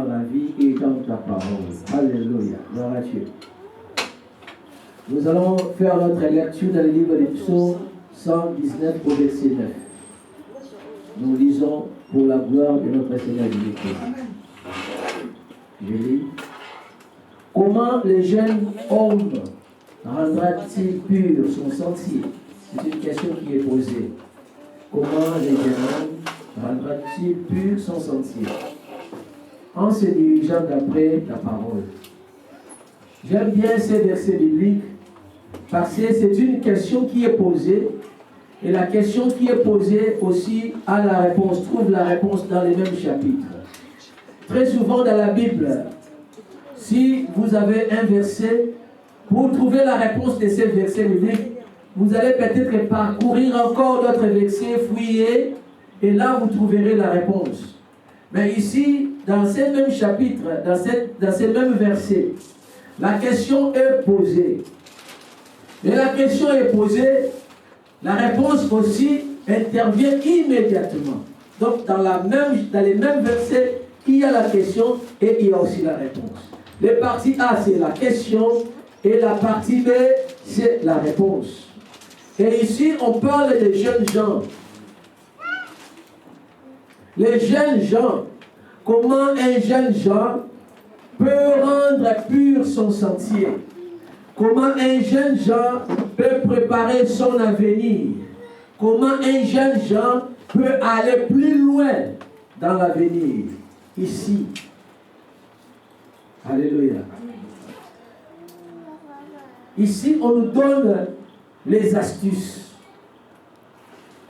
dans la vie et dans ta parole. Alléluia. Gloire à Dieu. Nous allons faire notre lecture dans le livre des Psaumes 119 au verset 9. Nous lisons pour la gloire de notre Seigneur Jésus-Christ. Je lis. Comment le jeune homme rendra-t-il pur son sentier? C'est une question qui est posée. Comment le jeune homme rendra-t-il pur son sentier? En se dirigeant d'après la parole. J'aime bien ces versets bibliques parce que c'est une question qui est posée et la question qui est posée aussi a la réponse, trouve la réponse dans les mêmes chapitres. Très souvent dans la Bible, si vous avez un verset, pour trouver la réponse de ces versets bibliques, vous allez peut-être parcourir encore d'autres versets, fouiller, et là vous trouverez la réponse. Mais ici, dans ces mêmes chapitres, dans ces mêmes versets, la question est posée. Et la question est posée, la réponse aussi intervient immédiatement. Donc dans les mêmes versets, il y a la question et il y a aussi la réponse. Les parties A, c'est la question, et la partie B, c'est la réponse. Et ici, on parle des jeunes gens. Les jeunes gens, comment un jeune gens peut rendre pur son sentier? Comment un jeune gens peut préparer son avenir? Comment un jeune gens peut aller plus loin dans l'avenir? Ici. Alléluia. Ici, on nous donne les astuces.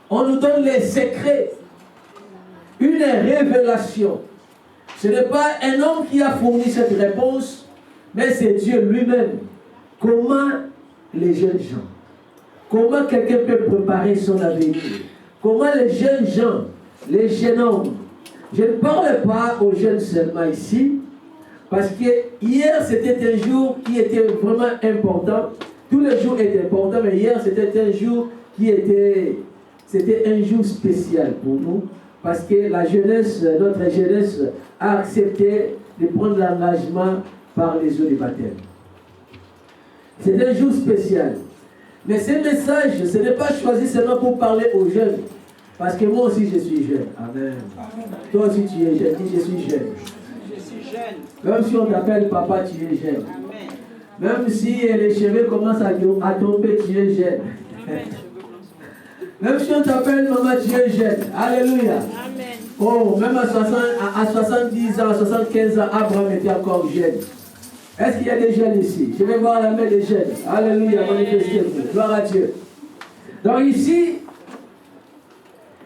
On nous donne les secrets. Une révélation. Ce n'est pas un homme qui a fourni cette réponse, mais c'est Dieu lui-même. Comment les jeunes gens, comment quelqu'un peut préparer son avenir? Comment les jeunes gens, les jeunes hommes? Je ne parle pas aux jeunes seulement ici, parce que hier c'était un jour qui était vraiment important. Tous les jours étaient importants, mais hier c'était un jour c'était un jour spécial pour nous, parce que la jeunesse, notre jeunesse a accepté de prendre l'engagement par les eaux du baptême. C'est un jour spécial. Mais ce message, ce n'est pas choisi seulement pour parler aux jeunes. Parce que moi aussi je suis jeune. Amen. Toi aussi tu es jeune. Dis je suis jeune. Je suis jeune. Même si on t'appelle papa, tu es jeune. Amen. Même si les cheveux commencent à tomber, tu es jeune. Amen. Même si on t'appelle maman, tu es jeune. Alléluia. Amen. Oh, même à 70 ans, à 75 ans, Abraham était encore jeune. Est-ce qu'il y a des jeunes ici? Je vais voir la main des jeunes. Alléluia, manifestez-vous. Gloire à Dieu. Donc ici,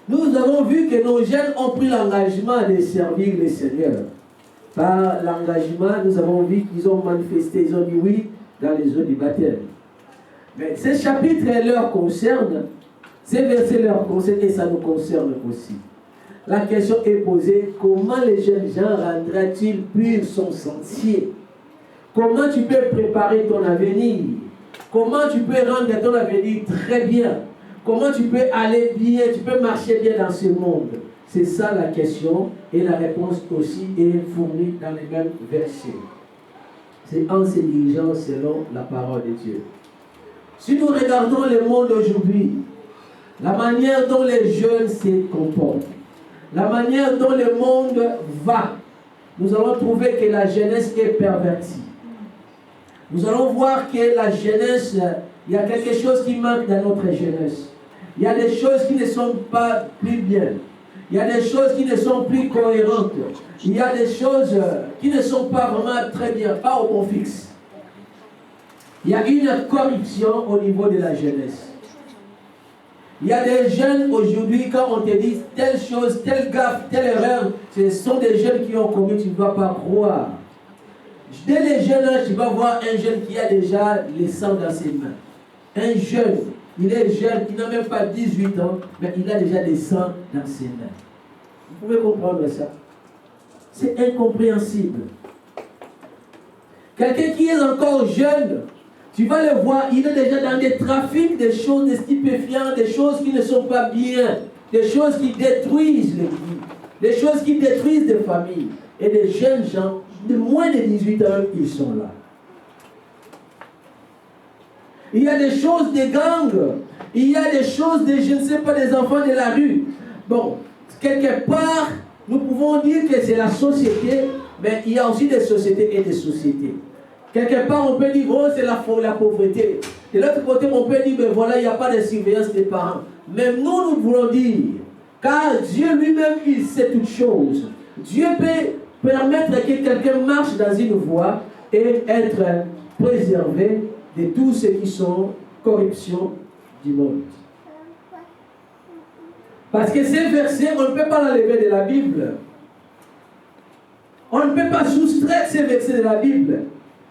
nous avons vu que nos jeunes ont pris l'engagement de servir le Seigneur. Par l'engagement, nous avons vu qu'ils ont manifesté, ils ont dit oui dans les eaux du baptême. Mais ces chapitres leur concernent, ces versets leur concernent et ça nous concerne aussi. La question est posée, comment les jeunes gens rendra-t-il pur son sentier? Comment tu peux préparer ton avenir? Comment tu peux rendre ton avenir très bien? Comment tu peux aller bien, tu peux marcher bien dans ce monde? C'est ça la question et la réponse aussi est fournie dans les mêmes versets. C'est en se dirigeant selon la parole de Dieu. Si nous regardons le monde aujourd'hui, la manière dont les jeunes se comportent, la manière dont le monde va, nous allons trouver que la jeunesse est pervertie. Nous allons voir que la jeunesse, il y a quelque chose qui manque dans notre jeunesse. Il y a des choses qui ne sont pas plus bien. Il y a des choses qui ne sont plus cohérentes. Il y a des choses qui ne sont pas vraiment très bien, pas au bon fixe. Il y a une corruption au niveau de la jeunesse. Il y a des jeunes aujourd'hui, quand on te dit telle chose, telle gaffe, telle erreur, ce sont des jeunes qui ont commis, tu ne vas pas croire. Dès les jeunes âges, tu vas voir un jeune qui a déjà le sang dans ses mains. Un jeune, il est jeune, il n'a même pas 18 ans, mais il a déjà le sang dans ses mains. Vous pouvez comprendre ça? C'est incompréhensible. Quelqu'un qui est encore jeune, tu vas le voir, il est déjà dans des trafics, des choses, des stupéfiants, des choses qui ne sont pas bien, des choses qui détruisent les vies, des choses qui détruisent des familles. et des jeunes gens de moins de 18 ans, ils sont là. Il y a des choses des gangs, il y a des choses de, je ne sais pas, des enfants de la rue. Bon, quelque part, nous pouvons dire que c'est la société, mais il y a aussi des sociétés et des sociétés. Quelque part, on peut dire, oh, c'est la pauvreté. De l'autre côté, on peut dire, ben voilà, il n'y a pas de surveillance des parents. Mais nous voulons dire, car Dieu lui-même, il sait toutes choses. Dieu peut permettre que quelqu'un marche dans une voie et être préservé de tout ce qui sont corruption du monde. Parce que ces versets, on ne peut pas l'enlever de la Bible. On ne peut pas soustraire ces versets de la Bible.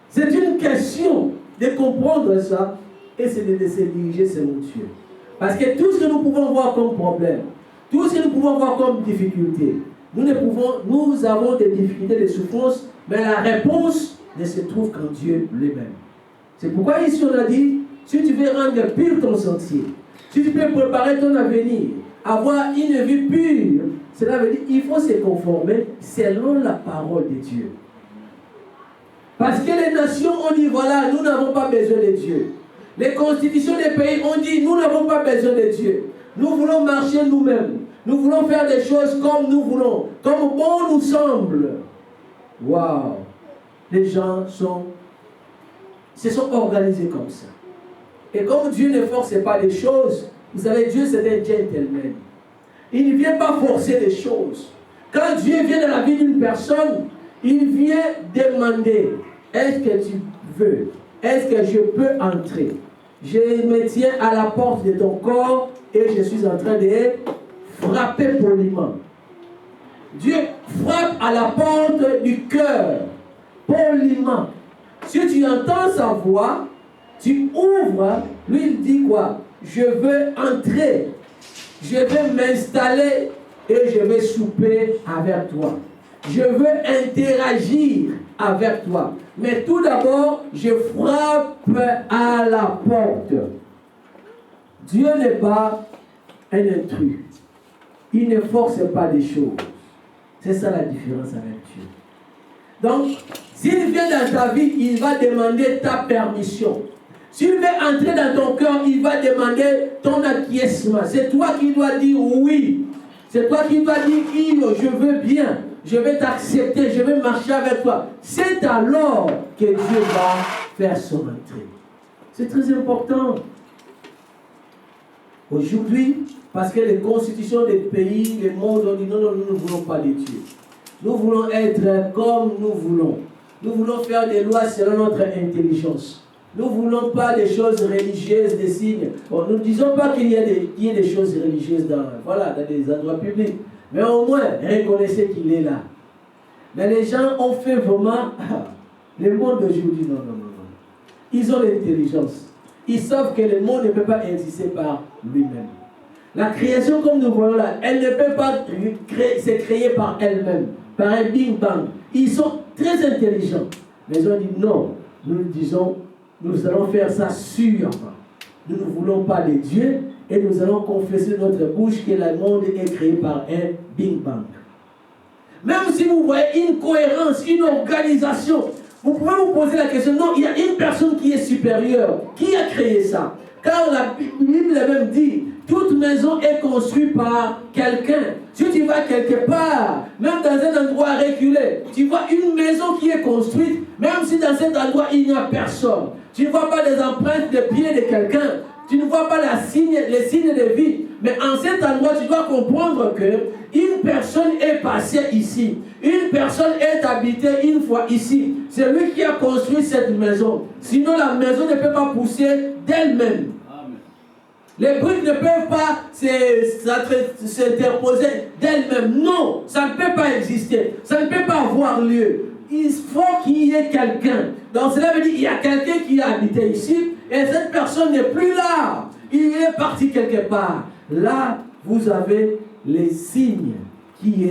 C'est une question de comprendre ça et c'est de se diriger sur mon Dieu. Parce que tout ce que nous pouvons voir comme problème, tout ce que nous pouvons voir comme difficulté, nous avons des difficultés, des souffrances, mais la réponse ne se trouve qu'en Dieu lui-même. C'est pourquoi ici on a dit, si tu veux rendre pur ton sentier, si tu peux préparer ton avenir, avoir une vie pure, cela veut dire qu'il faut se conformer selon la parole de Dieu. Parce que les nations ont dit, voilà, nous n'avons pas besoin de Dieu. Les constitutions des pays ont dit, nous n'avons pas besoin de Dieu. Nous voulons marcher nous-mêmes. Nous voulons faire des choses comme nous voulons, comme bon nous semble. Waouh! Les gens se sont organisés comme ça. Et comme Dieu ne force pas les choses, vous savez, Dieu c'est un gentleman. Il ne vient pas forcer les choses. Quand Dieu vient dans la vie d'une personne, il vient demander, est-ce que tu veux? Est-ce que je peux entrer? Je me tiens à la porte de ton corps et je suis en train de frapper poliment. Dieu frappe à la porte du cœur, poliment. Si tu entends sa voix, tu ouvres, lui il dit quoi? Je veux entrer, je vais m'installer et je vais souper avec toi. Je veux interagir avec toi. Mais tout d'abord, je frappe à la porte. Dieu n'est pas un intrus. Il ne force pas des choses. C'est ça la différence avec Dieu. Donc, s'il vient dans ta vie, il va demander ta permission. S'il veut entrer dans ton cœur, il va demander ton acquiescement. C'est toi qui dois dire oui. C'est toi qui dois dire, je veux bien. Je vais t'accepter, je vais marcher avec toi. C'est alors que Dieu va faire son entrée. C'est très important. Aujourd'hui, parce que les constitutions des pays, les mondes ont dit non, nous ne voulons pas de Dieu. Nous voulons être comme nous voulons. Nous voulons faire des lois selon notre intelligence. Nous ne voulons pas des choses religieuses, des signes. Bon, nous ne disons pas qu'il y ait des choses religieuses dans des endroits publics. Mais au moins, reconnaissez qu'il est là. Mais les gens ont fait vraiment... Le monde d'aujourd'hui, non. Ils ont l'intelligence. Ils savent que le monde ne peut pas exister par lui-même. La création, comme nous voyons là, elle ne peut pas se créer par elle-même, par un Big Bang. Ils sont très intelligents. Mais ils ont dit non. Nous disons, nous allons faire ça sûrement. Nous ne voulons pas de Dieu et nous allons confesser de notre bouche que le monde est créé par un Big Bang. Même si vous voyez une cohérence, une organisation, vous pouvez vous poser la question, non, il y a une personne qui est supérieure. Qui a créé ça? Car la Bible même dit, toute maison est construite par quelqu'un. Si tu vas quelque part, même dans un endroit reculé, tu vois une maison qui est construite, même si dans cet endroit il n'y a personne. Tu ne vois pas les empreintes de pieds de quelqu'un. Tu ne vois pas les signes de vie. Mais en cet endroit, tu dois comprendre que une personne est passée ici. Une personne est habitée une fois ici. C'est lui qui a construit cette maison. Sinon, la maison ne peut pas pousser d'elle-même. Les briques ne peuvent pas s'interposer d'elles-mêmes. Non, ça ne peut pas exister. Ça ne peut pas avoir lieu. Il faut qu'il y ait quelqu'un. Donc cela veut dire qu'il y a quelqu'un qui a habité ici et cette personne n'est plus là. Il est parti quelque part. Là, vous avez les signes qui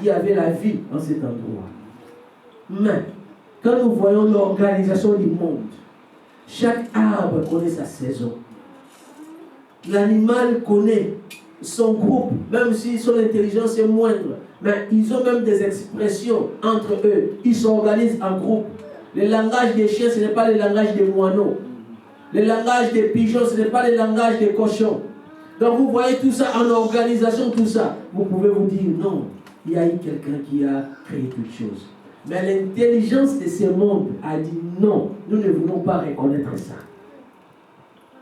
avaient la vie en cet endroit. Mais, quand nous voyons l'organisation du monde, chaque arbre connaît sa saison. L'animal connaît son groupe, même si son intelligence est moindre, mais ils ont même des expressions entre eux. Ils s'organisent en groupe. Le langage des chiens, ce n'est pas le langage des moineaux. Le langage des pigeons, ce n'est pas le langage des cochons. Donc vous voyez tout ça en organisation, tout ça. Vous pouvez vous dire, non, il y a eu quelqu'un qui a créé toute chose. Mais l'intelligence de ce monde a dit, non, nous ne voulons pas reconnaître ça.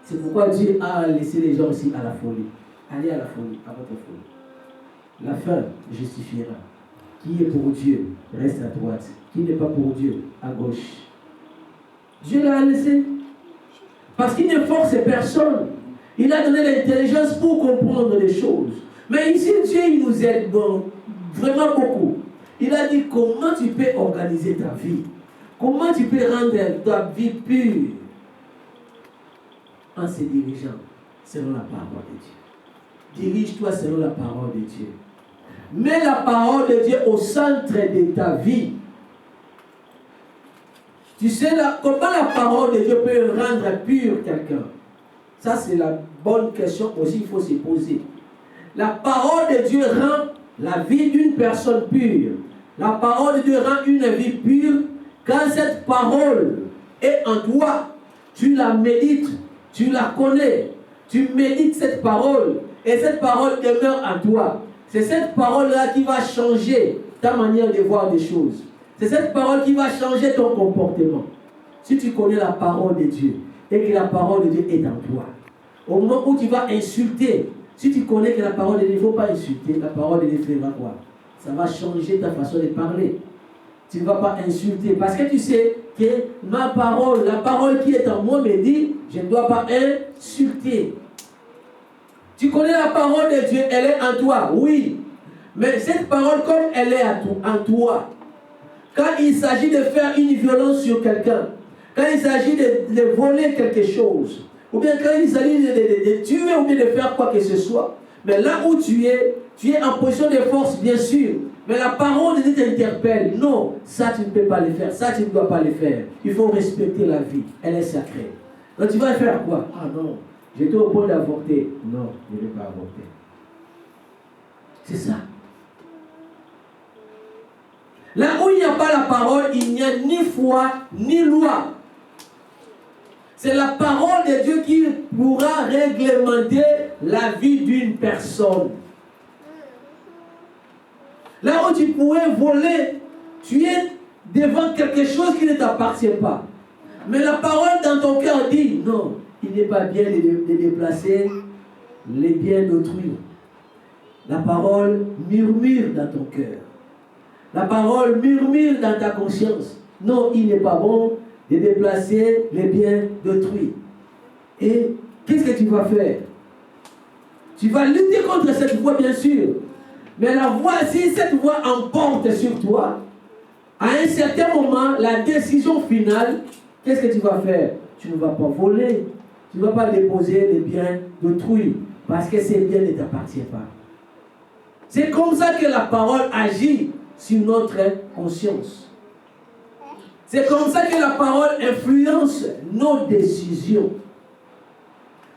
C'est pourquoi Dieu a laissé les gens aussi à la folie. Allez à la folie, à votre folie. La fin justifiera. Qui est pour Dieu, reste à droite. Qui n'est pas pour Dieu, à gauche. Dieu l'a laissé. Parce qu'il ne force personne. Il a donné l'intelligence pour comprendre les choses. Mais ici, Dieu, il nous aide vraiment beaucoup. Il a dit comment tu peux organiser ta vie. Comment tu peux rendre ta vie pure en se dirigeant selon la parole de Dieu. Dirige-toi selon la parole de Dieu. Mets la parole de Dieu au centre de ta vie. Tu sais comment la parole de Dieu peut rendre pur quelqu'un? Ça, c'est la bonne question aussi, il faut se poser. La parole de Dieu rend la vie d'une personne pure. La parole de Dieu rend une vie pure quand cette parole est en toi. Tu la médites, tu la connais. Tu médites cette parole et cette parole demeure en toi. C'est cette parole-là qui va changer ta manière de voir des choses. C'est cette parole qui va changer ton comportement. Si tu connais la parole de Dieu et que la parole de Dieu est en toi, au moment où tu vas insulter, si tu connais que la parole de Dieu, il ne faut pas insulter, la parole de Dieu fera quoi? Ça va changer ta façon de parler. Tu ne vas pas insulter parce que tu sais que ma parole, la parole qui est en moi me dit, je ne dois pas insulter. Tu connais la parole de Dieu, elle est en toi, oui. Mais cette parole, comme elle est en toi, quand il s'agit de faire une violence sur quelqu'un, quand il s'agit de voler quelque chose, ou bien quand il s'agit de tuer ou bien de faire quoi que ce soit, mais là où tu es en position de force, bien sûr, mais la parole de Dieu t'interpelle. Non, ça tu ne peux pas le faire, ça tu ne dois pas le faire. Il faut respecter la vie, elle est sacrée. Donc tu vas faire quoi? Ah non, j'étais au point d'avorter. Non, je ne vais pas avorter. C'est ça. Là où il n'y a pas la parole, il n'y a ni foi, ni loi. C'est la parole de Dieu qui pourra réglementer la vie d'une personne. Là où tu pourrais voler, tu es devant quelque chose qui ne t'appartient pas. Mais la parole dans ton cœur dit, non, il n'est pas bien de déplacer les biens d'autrui. La parole murmure dans ton cœur. La parole murmure dans ta conscience. Non, il n'est pas bon de déplacer les biens d'autrui. Et qu'est-ce que tu vas faire? Tu vas lutter contre cette voix, bien sûr. Mais la voix, si cette voix emporte sur toi, à un certain moment, la décision finale, qu'est-ce que tu vas faire? Tu ne vas pas voler. Tu ne vas pas déposer les biens d'autrui. Parce que ces biens ne t'appartiennent pas. C'est comme ça que la parole agit sur notre conscience. C'est comme ça que la parole influence nos décisions.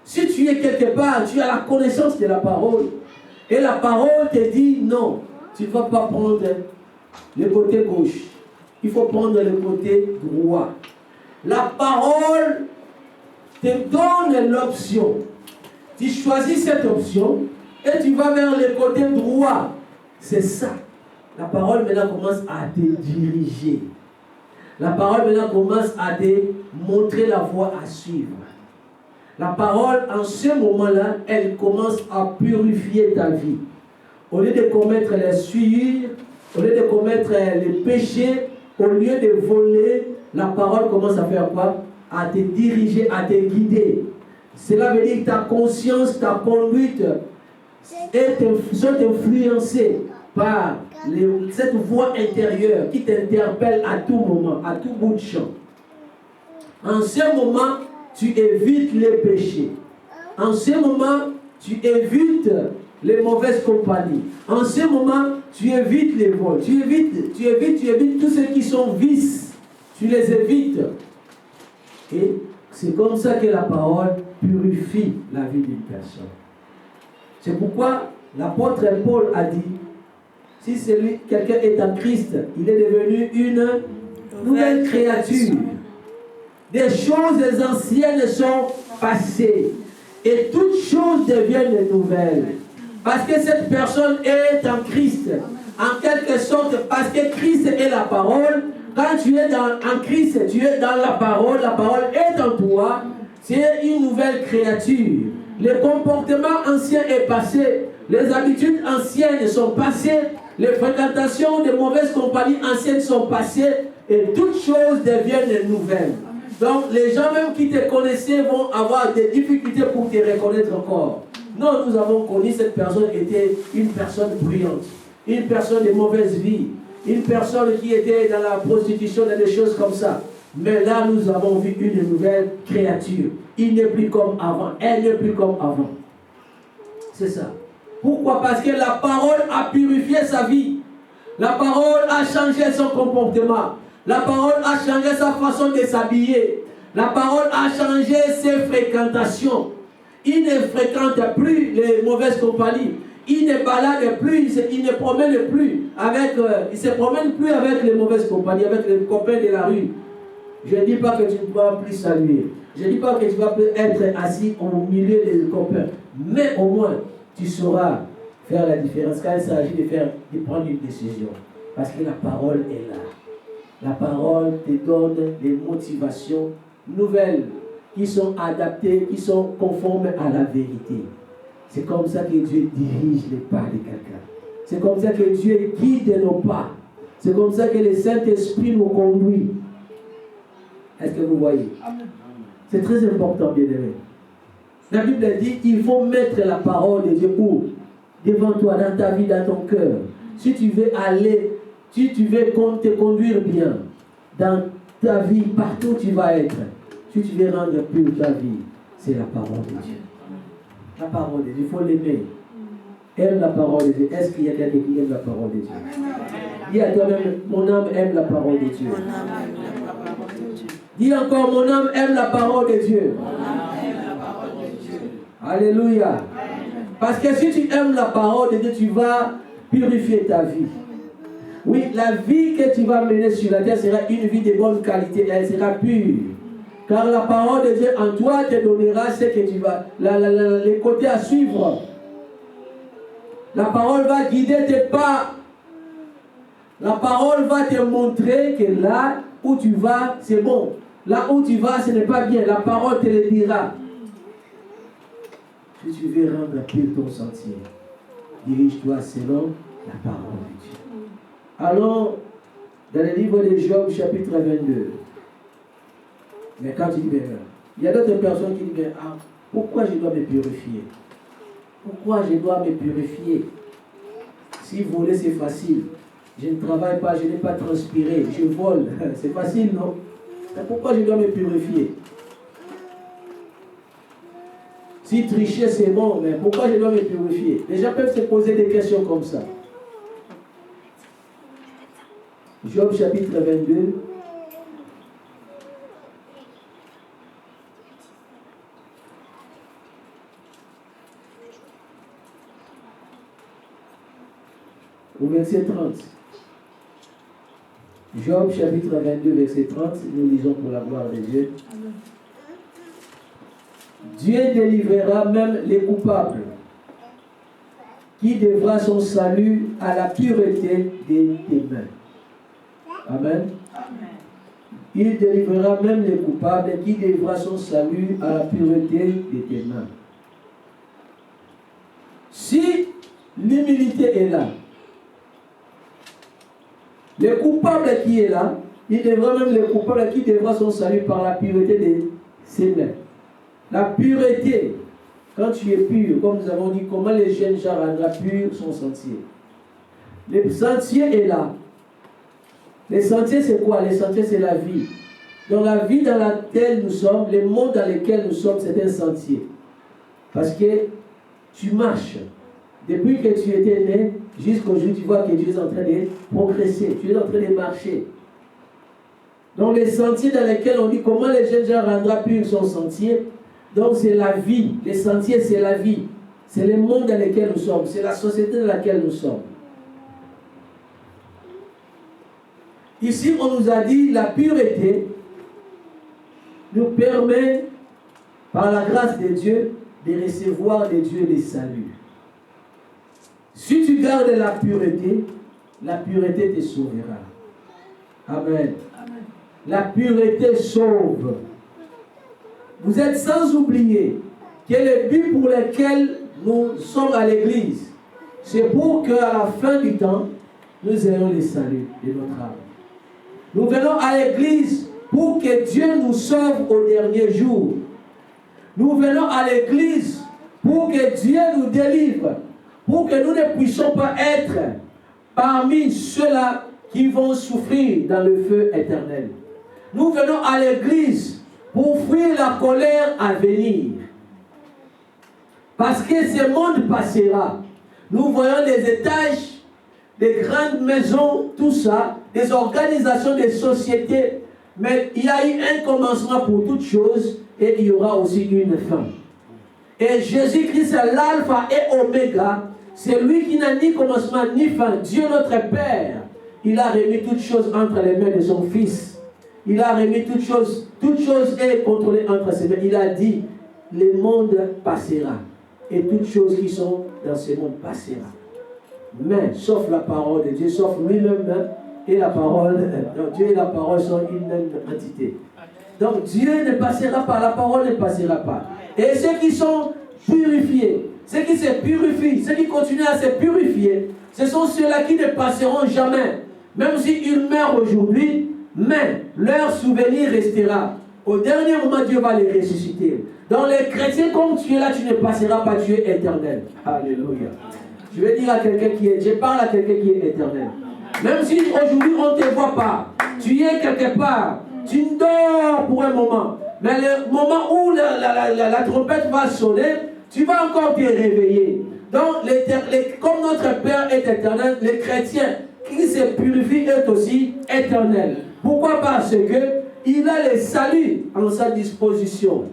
Si tu es quelque part, tu as la connaissance de la parole, et la parole te dit non, tu ne vas pas prendre le côté gauche, il faut prendre le côté droit. La parole te donne l'option. Tu choisis cette option et tu vas vers le côté droit. C'est ça. La parole maintenant commence à te diriger. La parole maintenant commence à te montrer la voie à suivre. La parole, en ce moment-là, elle commence à purifier ta vie. Au lieu de commettre les souillures, au lieu de commettre les péchés, au lieu de voler, la parole commence à faire quoi? À te diriger, à te guider. Cela veut dire que ta conscience, ta conduite sont influencées par cette voix intérieure qui t'interpelle à tout moment, à tout bout de champ. En ce moment, tu évites les péchés. En ce moment, tu évites les mauvaises compagnies. En ce moment, tu évites les vols. Tu évites tous ceux qui sont vices. Tu les évites. Et c'est comme ça que la parole purifie la vie d'une personne. C'est pourquoi l'apôtre Paul a dit, si quelqu'un est en Christ, il est devenu une nouvelle créature. Des choses anciennes sont passées et toutes choses deviennent nouvelles. Parce que cette personne est en Christ. En quelque sorte, parce que Christ est la parole. Quand tu es en Christ, tu es dans la parole est en toi. C'est une nouvelle créature. Le comportement ancien est passé. Les habitudes anciennes sont passées. Les fréquentations de mauvaises compagnies anciennes sont passées. Et toutes choses deviennent nouvelles. Donc, les gens même qui te connaissaient vont avoir des difficultés pour te reconnaître encore. Non, nous avons connu cette personne était une personne brillante, une personne de mauvaise vie, une personne qui était dans la prostitution, dans des choses comme ça. Mais là, nous avons vu une nouvelle créature. Il n'est plus comme avant, elle n'est plus comme avant. C'est ça. Pourquoi? Parce que la parole a purifié sa vie. La parole a changé son comportement. La parole a changé sa façon de s'habiller. La parole a changé ses fréquentations. Il ne fréquente plus les mauvaises compagnies. Il ne balade plus, il ne promène plus avec, il se promène plus avec les mauvaises compagnies, avec les copains de la rue. Je ne dis pas que tu ne vas plus saluer. Je ne dis pas que tu vas plus être assis au milieu des copains. Mais au moins, tu sauras faire la différence quand il s'agit de prendre une décision. Parce que la parole est là. La parole te donne des motivations nouvelles qui sont adaptées, qui sont conformes à la vérité. C'est comme ça que Dieu dirige les pas de quelqu'un. C'est comme ça que Dieu guide nos pas. C'est comme ça que le Saint-Esprit nous conduit. Est-ce que vous voyez? C'est très important, bien-aimé. La Bible dit qu'il faut mettre la parole de Dieu où? Devant toi, dans ta vie, dans ton cœur. Si tu veux aller, si tu veux te conduire bien dans ta vie, partout où tu vas être, si tu veux rendre pure ta vie, c'est la parole de Dieu. La parole de Dieu, il faut l'aimer. Aime la parole de Dieu. Est-ce qu'il y a quelqu'un qui aime la parole de Dieu? Dis à toi-même, mon âme aime la parole de Dieu. Dis encore, mon âme aime la parole de Dieu. Alléluia. Parce que si tu aimes la parole de Dieu, tu vas purifier ta vie. Oui, la vie que tu vas mener sur la terre sera une vie de bonne qualité. Elle sera pure. Car la parole de Dieu en toi te donnera ce que tu vas, les côtés à suivre. La parole va guider tes pas. La parole va te montrer que là où tu vas, c'est bon. Là où tu vas, ce n'est pas bien. La parole te le dira. Si tu veux rendre pur ton sentier, dirige-toi selon la parole de Dieu. Allons dans le livre de Job, chapitre 22. Mais quand tu dis, il y a d'autres personnes qui disent, pourquoi je dois me purifier? Pourquoi je dois me purifier? Si voler c'est facile, je ne travaille pas, je n'ai pas transpiré, je vole, c'est facile, non? Mais pourquoi je dois me purifier? Si tricher c'est bon, mais pourquoi je dois me purifier? Les gens peuvent se poser des questions comme ça. Job chapitre 22. Au verset 30. Job chapitre 22, verset 30, nous lisons pour la gloire de Dieu. Dieu délivrera même les coupables, qui devra son salut à la pureté de tes mains. Amen. Il délivrera même les coupables, qui devra son salut à la pureté de tes mains. Si l'humilité est là, le coupable qui est là, il devra même le coupable qui devra son salut par la pureté de ses mains. La pureté, quand tu es pur, comme nous avons dit, comment les jeunes gens rendront pur son sentier. Le sentier est là. Le sentier c'est quoi? Le sentier c'est la vie. Dans la vie dans laquelle nous sommes, le monde dans lequel nous sommes, c'est un sentier. Parce que tu marches. Depuis que tu étais né, jusqu'aujourd'hui, tu vois que tu es en train de progresser, tu es en train de marcher. Donc les sentiers dans lesquels on dit comment les jeunes gens rendront pur son sentier, donc c'est la vie. Les sentiers c'est la vie. C'est le monde dans lequel nous sommes. C'est la société dans laquelle nous sommes. Ici, on nous a dit la pureté nous permet, par la grâce de Dieu, de recevoir de Dieu les saluts. Si tu gardes la pureté te sauvera. Amen. Amen. La pureté sauve. Vous êtes sans oublier que le but pour lequel nous sommes à l'église, c'est pour qu'à la fin du temps, nous ayons les saluts de notre âme. Nous venons à l'église pour que Dieu nous sauve au dernier jour. Nous venons à l'église pour que Dieu nous délivre, pour que nous ne puissions pas être parmi ceux-là qui vont souffrir dans le feu éternel. Nous venons à l'église pour fuir la colère à venir. Parce que ce monde passera. Nous voyons des étages, des grandes maisons, tout ça, des organisations, des sociétés. Mais il y a eu un commencement pour toutes choses et il y aura aussi une fin. Et Jésus-Christ est l'alpha et oméga. C'est lui qui n'a ni commencement ni fin. Dieu notre Père. Il a remis toutes choses entre les mains de son Fils. Il a remis toutes choses est contrôlée entre ses mains. Il a dit, le monde passera. Et toutes choses qui sont dans ce monde passera. Mais, sauf la parole de Dieu, sauf lui-même, et la parole, Dieu et la parole sont une même entité. Donc Dieu ne passera pas, la parole ne passera pas. Et ceux qui sont purifiés, ceux qui se purifient, ceux qui continuent à se purifier, ce sont ceux-là qui ne passeront jamais. Même s'ils meurent aujourd'hui, mais leur souvenir restera. Au dernier moment, Dieu va les ressusciter. Dans les chrétiens, comme tu es là, tu ne passeras pas, tu es éternel. Alléluia. Je vais dire à quelqu'un je parle à quelqu'un qui est éternel. Même si aujourd'hui on ne te voit pas, tu es quelque part, tu dors pour un moment. Mais le moment où la trompette va sonner, tu vas encore te réveiller. Donc, comme notre Père est éternel, les chrétiens qui se purifient est aussi éternel. Pourquoi? Parce que il a le salut en sa disposition.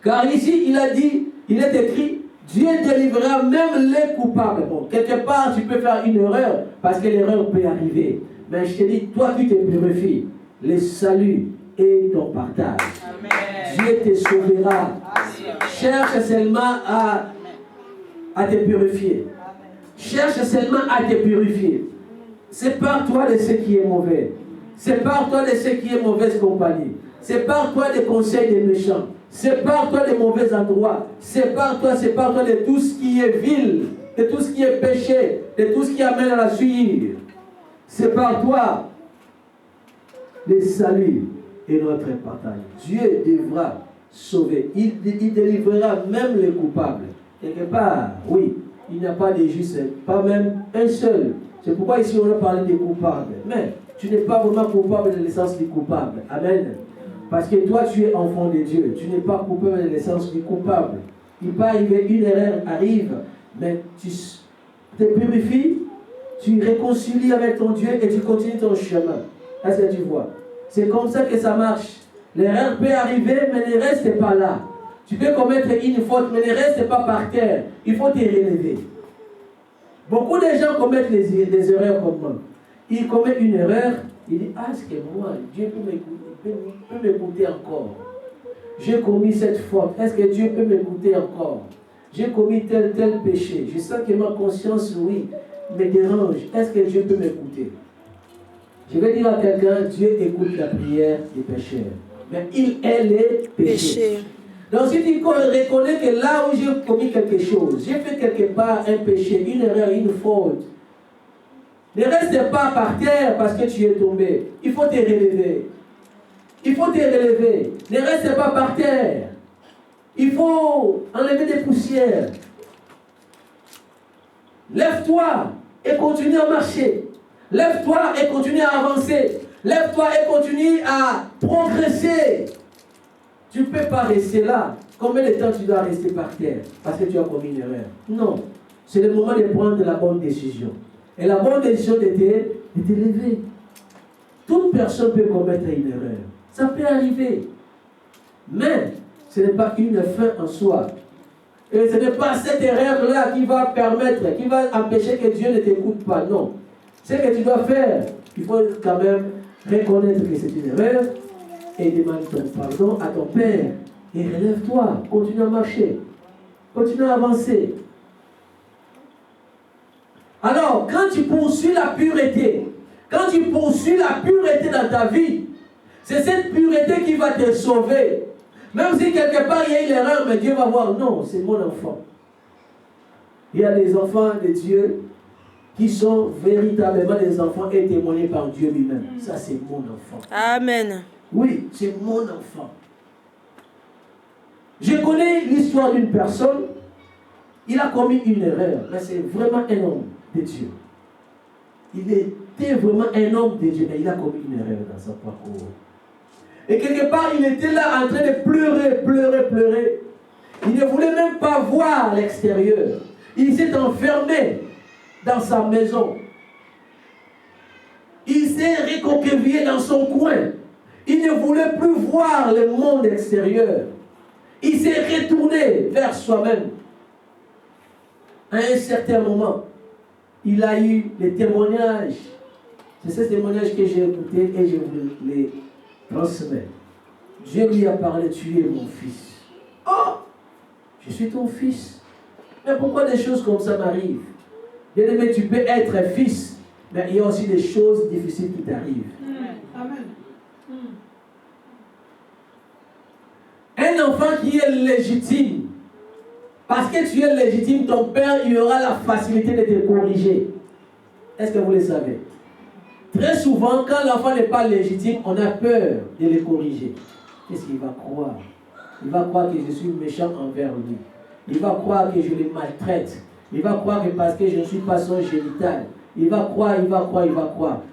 Car ici, il a dit, il est écrit, Dieu délivrera même les coupables. Bon, quelque part, tu peux faire une erreur, parce que l'erreur peut arriver. Mais je te dis, toi qui te purifies, le salut est ton partage. Amen. Dieu te sauvera. Amen. Cherche seulement à te purifier. Amen. Cherche seulement à te purifier. Sépare-toi de ce qui est mauvais. Sépare-toi de ce qui est mauvaise compagnie. Sépare-toi des conseils des méchants. Sépare-toi des mauvais endroits. Sépare-toi de tout ce qui est vil, de tout ce qui est péché, de tout ce qui amène à la suivre. Sépare-toi. Le salut est notre partage. Dieu devra sauver. Il délivrera même les coupables. Quelque part, oui, il n'y a pas de juste, pas même un seul. C'est pourquoi ici on a parlé des coupables. Mais tu n'es pas vraiment coupable de l'essence du coupable. Amen. Parce que toi, tu es enfant de Dieu. Tu n'es pas coupable de l'essence du coupable. Il peut arriver, une erreur arrive, mais tu te purifies, tu réconcilies avec ton Dieu et tu continues ton chemin. Est-ce que tu vois? C'est comme ça que ça marche. L'erreur peut arriver, mais ne reste pas là. Tu peux commettre une faute, mais ne reste pas par terre. Il faut te relever. Beaucoup de gens commettent des erreurs comme moi. Ils commettent une erreur, ils disent, ah, est-ce que moi, Dieu peut m'écouter encore? J'ai commis cette faute, est-ce que Dieu peut m'écouter encore? J'ai commis tel péché, je sens que ma conscience, oui, me dérange, est-ce que Dieu peut m'écouter? Je vais dire à quelqu'un, Dieu écoute la prière des pécheurs, mais il est les péchés. Donc si tu reconnais que là où j'ai commis quelque chose, j'ai fait quelque part un péché, une erreur, une faute, ne reste pas par terre parce que tu es tombé. Il faut te relever. Il faut te relever. Ne reste pas par terre. Il faut enlever des poussières. Lève-toi et continue à marcher. Lève-toi et continue à avancer. Lève-toi et continue à progresser. Tu ne peux pas rester là. Combien de temps tu dois rester par terre parce que tu as commis une erreur? Non. C'est le moment de prendre la bonne décision. Et la bonne décision de te lever. Toute personne peut commettre une erreur. Ça peut arriver. Mais ce n'est pas une fin en soi. Et ce n'est pas cette erreur-là qui va permettre, qui va empêcher que Dieu ne t'écoute pas. Non. Ce que tu dois faire, il faut quand même reconnaître que c'est une erreur et demander ton pardon à ton Père. Et relève-toi, continue à marcher, continue à avancer. Alors, quand tu poursuis la pureté, quand tu poursuis la pureté dans ta vie, c'est cette pureté qui va te sauver. Même si quelque part il y a une erreur, mais Dieu va voir, non, c'est mon enfant. Il y a des enfants de Dieu qui sont véritablement des enfants et témoignés par Dieu lui-même. Ça, c'est mon enfant. Amen. Oui, c'est mon enfant. Je connais l'histoire d'une personne, il a commis une erreur, mais c'est vraiment un homme de Dieu. Il était vraiment un homme de Dieu, mais il a commis une erreur dans son parcours. Et quelque part, il était là en train de pleurer, pleurer, pleurer. Il ne voulait même pas voir l'extérieur. Il s'est enfermé dans sa maison. Il s'est recroquevillé dans son coin. Il ne voulait plus voir le monde extérieur. Il s'est retourné vers soi-même. À un certain moment, il a eu les témoignages. C'est ces témoignages que j'ai écoutés et je vous les transmets. Dieu lui a parlé, tu es mon fils. Oh, je suis ton fils. Mais pourquoi des choses comme ça m'arrivent? Bien-aimé, tu peux être fils, mais il y a aussi des choses difficiles qui t'arrivent. Amen. Un enfant qui est légitime, parce que tu es légitime, ton père, il aura la facilité de te corriger. Est-ce que vous le savez? Très souvent, quand l'enfant n'est pas légitime, on a peur de le corriger. Qu'est-ce qu'il va croire? Il va croire que je suis méchant envers lui. Il va croire que je le maltraite. Il va croire que parce que je ne suis pas son génital. Il va croire.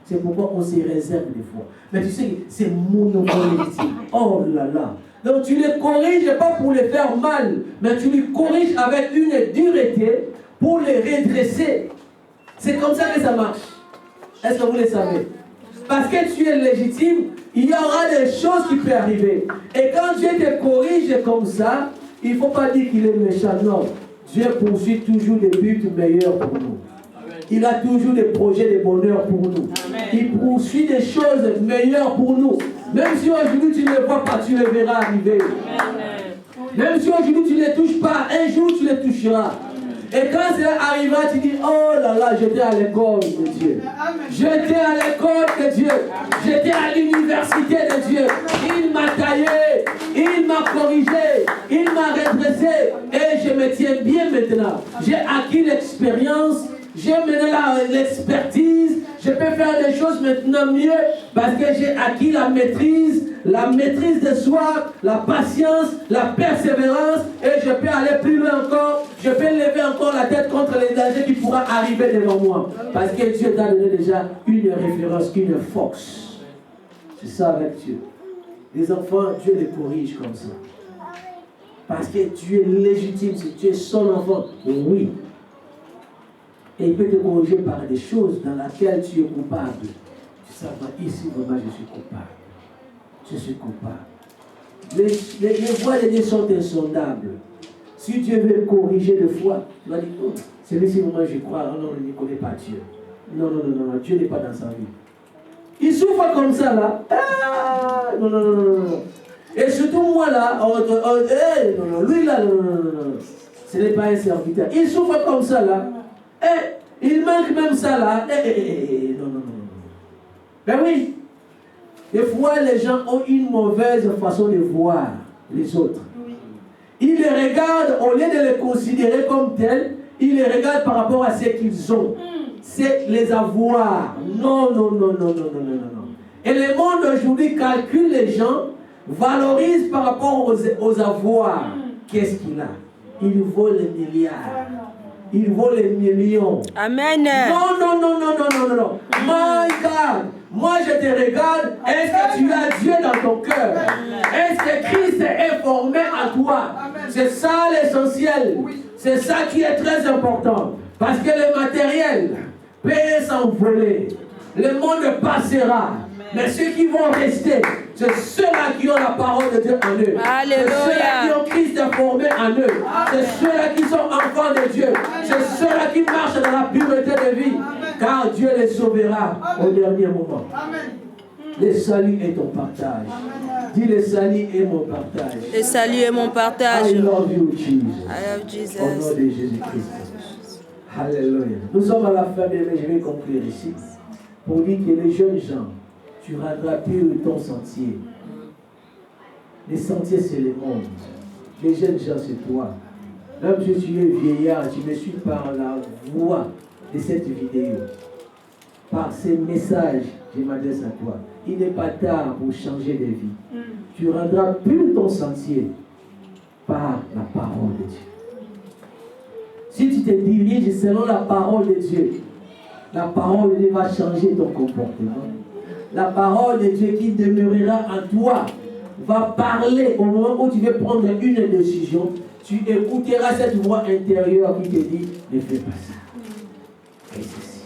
C'est pourquoi on se réserve des fois. Mais tu sais, c'est mon enfant légitime. Oh là là. Donc tu les corriges pas pour les faire mal, mais tu les corriges avec une dureté pour les redresser. C'est comme ça que ça marche. Est-ce que vous le savez? Parce que tu es légitime, il y aura des choses qui peuvent arriver. Et quand Dieu te corrige comme ça, il ne faut pas dire qu'il est méchant. Non. Dieu poursuit toujours des buts meilleurs pour nous. Il a toujours des projets de bonheur pour nous. Il poursuit des choses meilleures pour nous. Même si aujourd'hui tu ne les vois pas, tu les verras arriver. Même si aujourd'hui tu ne les touches pas, un jour tu les toucheras. Et quand cela arrivera, tu dis, oh là là, j'étais à l'école de Dieu. J'étais à l'école de Dieu. J'étais à l'université de Dieu. Il m'a taillé, il m'a corrigé, il m'a redressé. Et je me tiens bien maintenant. J'ai acquis l'expérience, j'ai mené l'expertise. Je peux faire des choses maintenant mieux parce que j'ai acquis la maîtrise de soi, la patience, la persévérance, et je peux aller plus loin encore. Je peux lever encore la tête contre les dangers qui pourront arriver devant moi. Parce que Dieu t'a donné déjà une référence, une force. C'est ça avec Dieu. Les enfants, Dieu les corrige comme ça. Parce que tu es légitime, si tu es son enfant, oui. Et il peut te corriger par des choses dans lesquelles tu es coupable. Tu sais, ici, vraiment, je suis coupable. Je suis coupable. Les voies de Dieu sont insondables. Si Dieu veut corriger de foi, tu vas dire, oh, celui-ci, moi, je crois, non, il ne connaît pas Dieu. Non, Dieu n'est pas dans sa vie. Il souffre comme ça, là. Ah, non. Et surtout, moi, là, lui, là, non. Ce n'est pas un serviteur. Il souffre comme ça, là. Il manque même ça, là. Non. Ben oui. Des fois, les gens ont une mauvaise façon de voir les autres. Ils les regardent, au lieu de les considérer comme tels, ils les regardent par rapport à ce qu'ils ont. C'est les avoirs. Non. Et le monde aujourd'hui calcule les gens, valorise par rapport aux avoirs. Qu'est-ce qu'il a? Il vaut les milliards. Il vaut les millions. Amen. Non. My God. Moi, je te regarde. Est-ce que tu as Dieu dans ton cœur? Est-ce que Christ est formé en toi? C'est ça l'essentiel. C'est ça qui est très important. Parce que le matériel peut s'envoler. Le monde passera. Mais ceux qui vont rester, C'est ceux-là qui ont la parole de Dieu en eux. Alléluia. C'est ceux-là qui ont Christ formé en eux. C'est ceux-là qui sont enfants de Dieu. C'est ceux-là qui marchent dans la pureté de vie. Car Dieu les sauvera au dernier moment. Le salut est ton partage. Dis le salut est mon partage. Le salut est mon partage. I love you, Jesus. I love Jesus. Au nom de Jésus-Christ. Alléluia. Nous sommes à la fin, mais je vais conclure ici. Pour dire que les jeunes gens, tu rendras pur ton sentier. Les sentiers, c'est le monde. Les jeunes gens, c'est toi. Même si tu es vieillard, tu me suis par la voix de cette vidéo. Par ces messages, je m'adresse à toi. Il n'est pas tard pour changer de vie. Tu rendras pur ton sentier par la parole de Dieu. Si tu te diriges selon la parole de Dieu, la parole de Dieu va changer ton comportement. La parole de Dieu qui demeurera en toi va parler au moment où tu veux prendre une décision. Tu écouteras cette voix intérieure qui te dit ne fais pas ça. Fais ceci.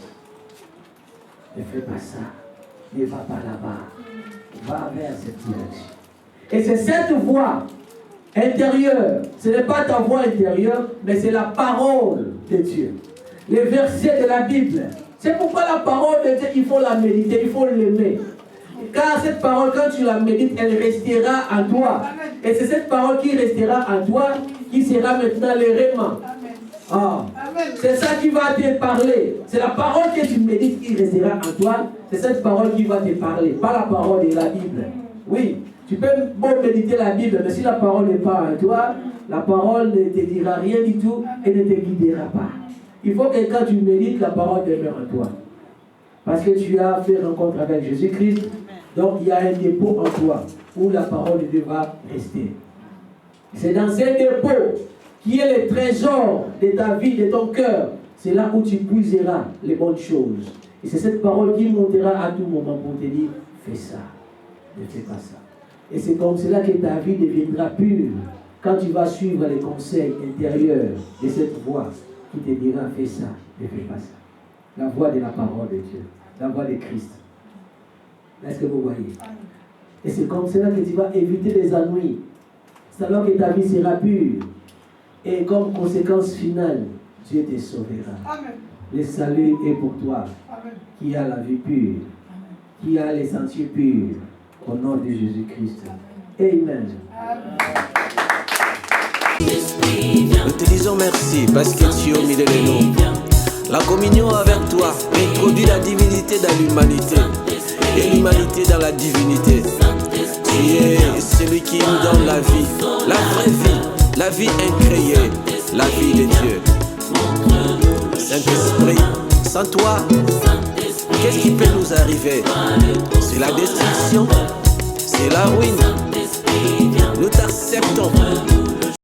Ne fais pas ça. Ne va pas là-bas. Va vers cette direction. Et c'est cette voix intérieure. Ce n'est pas ta voix intérieure, mais c'est la parole de Dieu. Les versets de la Bible. C'est pourquoi la parole de Dieu, il faut la méditer, il faut l'aimer. Car cette parole, quand tu la médites, elle restera en toi. Et c'est cette parole qui restera en toi qui sera maintenant le réma. C'est ça qui va te parler. C'est la parole que tu médites qui restera en toi. C'est cette parole qui va te parler. Pas la parole de la Bible. Oui, tu peux bon méditer la Bible, mais si la parole n'est pas en toi, la parole ne te dira rien du tout et ne te guidera pas. Il faut que quand tu médites, la parole demeure en toi. Parce que tu as fait rencontre avec Jésus-Christ. Donc il y a un dépôt en toi où la parole de Dieu va rester. C'est dans ce dépôt qui est le trésor de ta vie, de ton cœur. C'est là où tu puiseras les bonnes choses. Et c'est cette parole qui montera à tout moment pour te dire, fais ça, ne fais pas ça. Et c'est comme cela que ta vie deviendra pure quand tu vas suivre les conseils intérieurs de cette voix qui te dira, fais ça, ne fais pas ça. La voix de la parole de Dieu, la voix de Christ. Est-ce que vous voyez? Et c'est comme cela que tu vas éviter les ennuis. C'est alors que ta vie sera pure. Et comme conséquence finale, Dieu te sauvera. Amen. Le salut est pour toi. Amen. Qui a la vie pure. Amen. Qui a les sentiers purs. Au nom de Jésus-Christ. Amen. Nous te disons merci parce que tu es au milieu de nous. La communion avec toi introduit la divinité dans l'humanité et l'humanité dans la divinité. Tu es celui qui nous donne la vie, la vraie vie, la vie incréée, la vie de Dieu. Saint-Esprit, sans toi, qu'est-ce qui peut nous arriver? C'est la destruction, c'est la ruine. Nous t'acceptons.